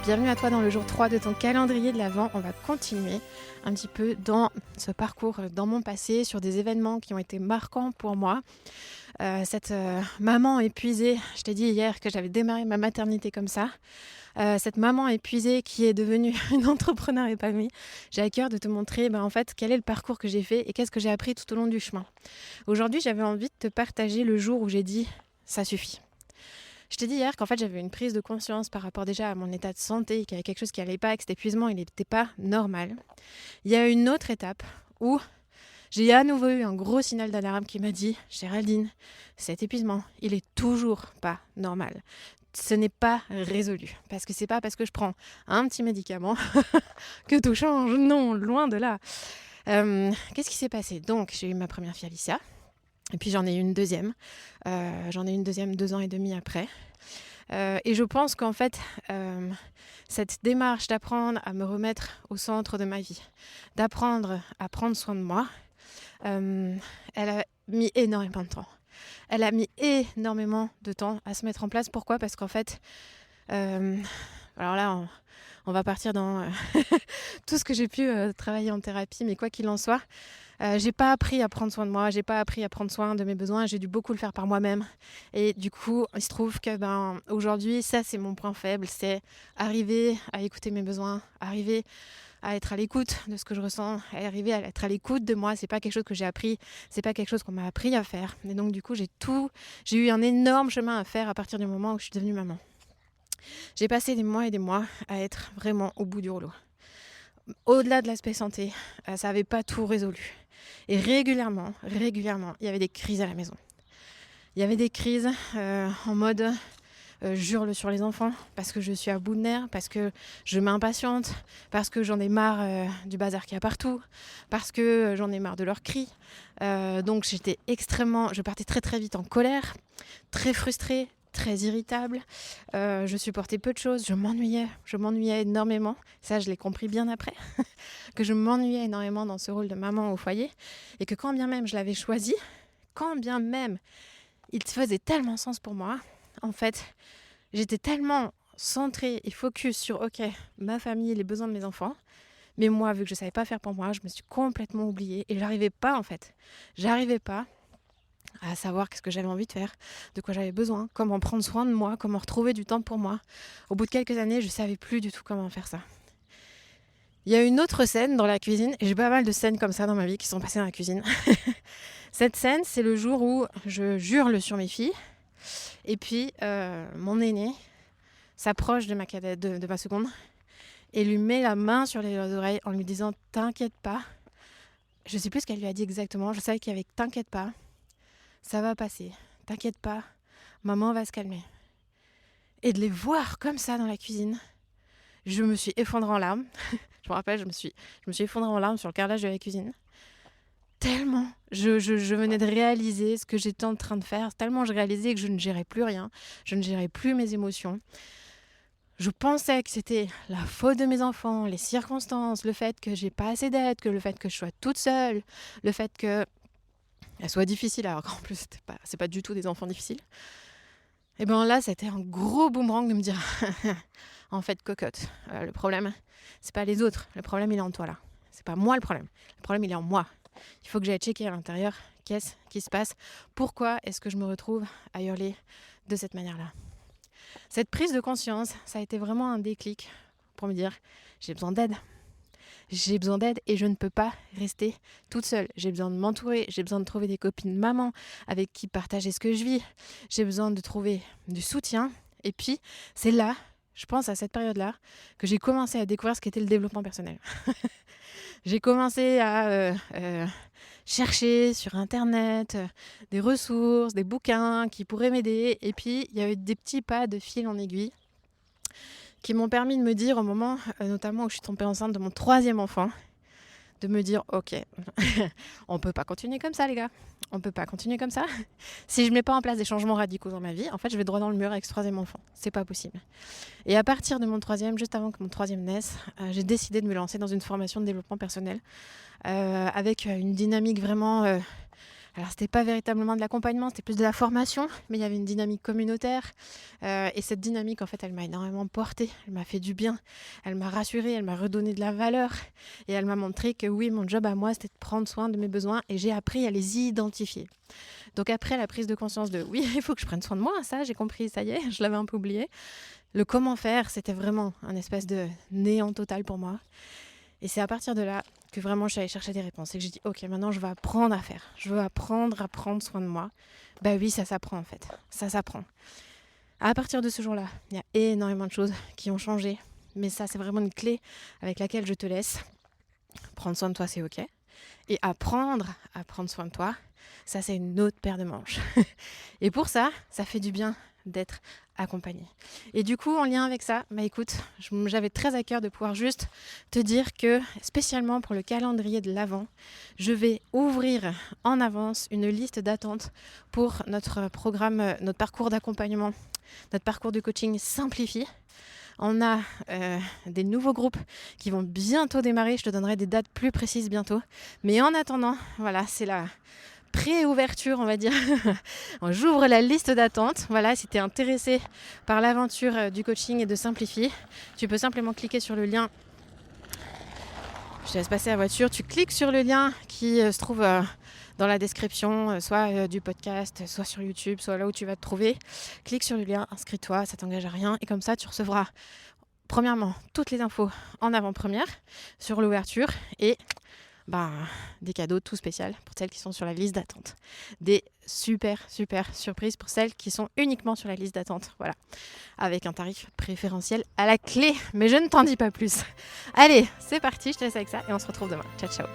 Bienvenue à toi dans le jour 3 de ton calendrier de l'Avent. On va continuer un petit peu dans ce parcours, dans mon passé, sur des événements qui ont été marquants pour moi. Cette maman épuisée, je t'ai dit hier que j'avais démarré ma maternité comme ça. Cette maman épuisée qui est devenue une entrepreneur épanouie. J'ai à cœur de te montrer en fait quel est le parcours que j'ai fait et qu'est-ce que j'ai appris tout au long du chemin. Aujourd'hui, j'avais envie de te partager le jour où j'ai dit « ça suffit ». Je t'ai dit hier qu'en fait j'avais une prise de conscience par rapport déjà à mon état de santé, qu'il y avait quelque chose qui n'allait pas, que cet épuisement il n'était pas normal. Il y a une autre étape où j'ai à nouveau eu un gros signal d'alarme qui m'a dit « Géraldine, cet épuisement, il est toujours pas normal. Ce n'est pas résolu. Parce que c'est pas parce que je prends un petit médicament que tout change. Non, loin de là. » Qu'est-ce qui s'est passé ? Donc j'ai eu ma première fille Alicia. Et puis j'en ai eu une deuxième. 2 ans et demi après. Et je pense qu'en fait, cette démarche d'apprendre à me remettre au centre de ma vie, d'apprendre à prendre soin de moi, elle a mis énormément de temps. Elle a mis énormément de temps à se mettre en place. Pourquoi ? Parce qu'en fait, alors là, on va partir dans tout ce que j'ai pu travailler en thérapie, mais quoi qu'il en soit, j'ai pas appris à prendre soin de moi, j'ai pas appris à prendre soin de mes besoins, j'ai dû beaucoup le faire par moi-même. Et du coup, il se trouve que aujourd'hui, ça c'est mon point faible, c'est arriver à écouter mes besoins, arriver à être à l'écoute de ce que je ressens, arriver à être à l'écoute de moi. C'est pas quelque chose que j'ai appris, c'est pas quelque chose qu'on m'a appris à faire. Et donc du coup, j'ai eu un énorme chemin à faire à partir du moment où je suis devenue maman. J'ai passé des mois et des mois à être vraiment au bout du rouleau. Au-delà de l'aspect santé, ça n'avait pas tout résolu. Et régulièrement, il y avait des crises à la maison. Il y avait des crises en mode j'hurle sur les enfants parce que je suis à bout de nerfs, parce que je m'impatiente, parce que j'en ai marre du bazar qu'il y a partout, parce que j'en ai marre de leurs cris. Donc je partais très très vite en colère, très frustrée, très irritable, je supportais peu de choses, je m'ennuyais énormément, ça je l'ai compris bien après, que je m'ennuyais énormément dans ce rôle de maman au foyer, et que quand bien même je l'avais choisi, quand bien même il faisait tellement sens pour moi, en fait, j'étais tellement centrée et focus sur ma famille, les besoins de mes enfants, mais moi, vu que je savais pas faire pour moi, je me suis complètement oubliée, et j'arrivais pas à savoir qu'est-ce que j'avais envie de faire, de quoi j'avais besoin, comment prendre soin de moi, comment retrouver du temps pour moi. Au bout de quelques années, je ne savais plus du tout comment faire ça. Il y a une autre scène dans la cuisine, et j'ai pas mal de scènes comme ça dans ma vie qui sont passées dans la cuisine. Cette scène, c'est le jour où je hurle sur mes filles, et puis mon aîné s'approche de ma cadette, de ma seconde, et lui met la main sur les oreilles en lui disant « T'inquiète pas ». Je sais plus ce qu'elle lui a dit exactement, je savais qu'il y avait « T'inquiète pas ». Ça va passer, t'inquiète pas, maman va se calmer. Et de les voir comme ça dans la cuisine, je me suis effondrée en larmes. Je me rappelle, je me suis effondrée en larmes sur le carrelage de la cuisine. Tellement, je venais de réaliser ce que j'étais en train de faire, tellement je réalisais que je ne gérais plus rien, je ne gérais plus mes émotions. Je pensais que c'était la faute de mes enfants, les circonstances, le fait que j'ai pas assez d'aide, que le fait que je sois toute seule, le fait que elle soit difficile, alors qu'en plus c'est pas du tout des enfants difficiles. Et bien là, c'était un gros boomerang de me dire en fait, cocotte, le problème, c'est pas les autres, le problème il est en toi là. C'est pas moi le problème il est en moi. Il faut que j'aille checker à l'intérieur qu'est-ce qui se passe, pourquoi est-ce que je me retrouve à hurler de cette manière-là. Cette prise de conscience, ça a été vraiment un déclic pour me dire j'ai besoin d'aide. J'ai besoin d'aide et je ne peux pas rester toute seule. J'ai besoin de m'entourer, j'ai besoin de trouver des copines maman avec qui partager ce que je vis. J'ai besoin de trouver du soutien. Et puis, c'est là, je pense à cette période-là, que j'ai commencé à découvrir ce qu'était le développement personnel. J'ai commencé à chercher sur Internet des ressources, des bouquins qui pourraient m'aider. Et puis, il y a eu des petits pas de fil en aiguille qui m'ont permis de me dire au moment, notamment où je suis tombée enceinte de mon 3e enfant, de me dire ok, on peut pas continuer comme ça les gars, on peut pas continuer comme ça. Si je mets pas en place des changements radicaux dans ma vie, en fait je vais droit dans le mur avec ce 3e enfant, c'est pas possible. Et à partir de mon 3e, juste avant que mon 3e naisse, j'ai décidé de me lancer dans une formation de développement personnel avec une dynamique vraiment Alors c'était pas véritablement de l'accompagnement, c'était plus de la formation, mais il y avait une dynamique communautaire. Et cette dynamique, en fait, elle m'a énormément portée, elle m'a fait du bien, elle m'a rassurée, elle m'a redonné de la valeur. Et elle m'a montré que oui, mon job à moi, c'était de prendre soin de mes besoins et j'ai appris à les identifier. Donc après la prise de conscience de oui, il faut que je prenne soin de moi, ça j'ai compris, ça y est, je l'avais un peu oublié. Le comment faire, c'était vraiment un espèce de néant total pour moi. Et c'est à partir de là que vraiment je suis allée chercher des réponses et que j'ai dit ok, maintenant je vais apprendre à faire. Je veux apprendre à prendre soin de moi. Bah oui, ça s'apprend en fait. Ça s'apprend. À partir de ce jour-là, il y a énormément de choses qui ont changé. Mais ça, c'est vraiment une clé avec laquelle je te laisse. Prendre soin de toi, c'est ok. Et apprendre à prendre soin de toi, ça, c'est une autre paire de manches. Et pour ça, ça fait du bien d'être accompagné. Et du coup, en lien avec ça, écoute, j'avais très à cœur de pouvoir juste te dire que, spécialement pour le calendrier de l'Avent, je vais ouvrir en avance une liste d'attente pour notre programme, notre parcours d'accompagnement, notre parcours de coaching Simplifie. On a des nouveaux groupes qui vont bientôt démarrer. Je te donnerai des dates plus précises bientôt. Mais en attendant, voilà, c'est la pré-ouverture, on va dire. J'ouvre la liste d'attente. Voilà, si tu es intéressé par l'aventure du coaching et de Simplifie, tu peux simplement cliquer sur le lien. Je te laisse passer la voiture. Tu cliques sur le lien qui se trouve dans la description, soit du podcast, soit sur YouTube, soit là où tu vas te trouver. Clique sur le lien, inscris-toi, ça t'engage à rien. Et comme ça, tu recevras, premièrement, toutes les infos en avant-première sur l'ouverture et des cadeaux tout spéciaux pour celles qui sont sur la liste d'attente. Des super surprises pour celles qui sont uniquement sur la liste d'attente. Voilà, avec un tarif préférentiel à la clé. Mais je ne t'en dis pas plus. Allez, c'est parti, je te laisse avec ça et on se retrouve demain. Ciao.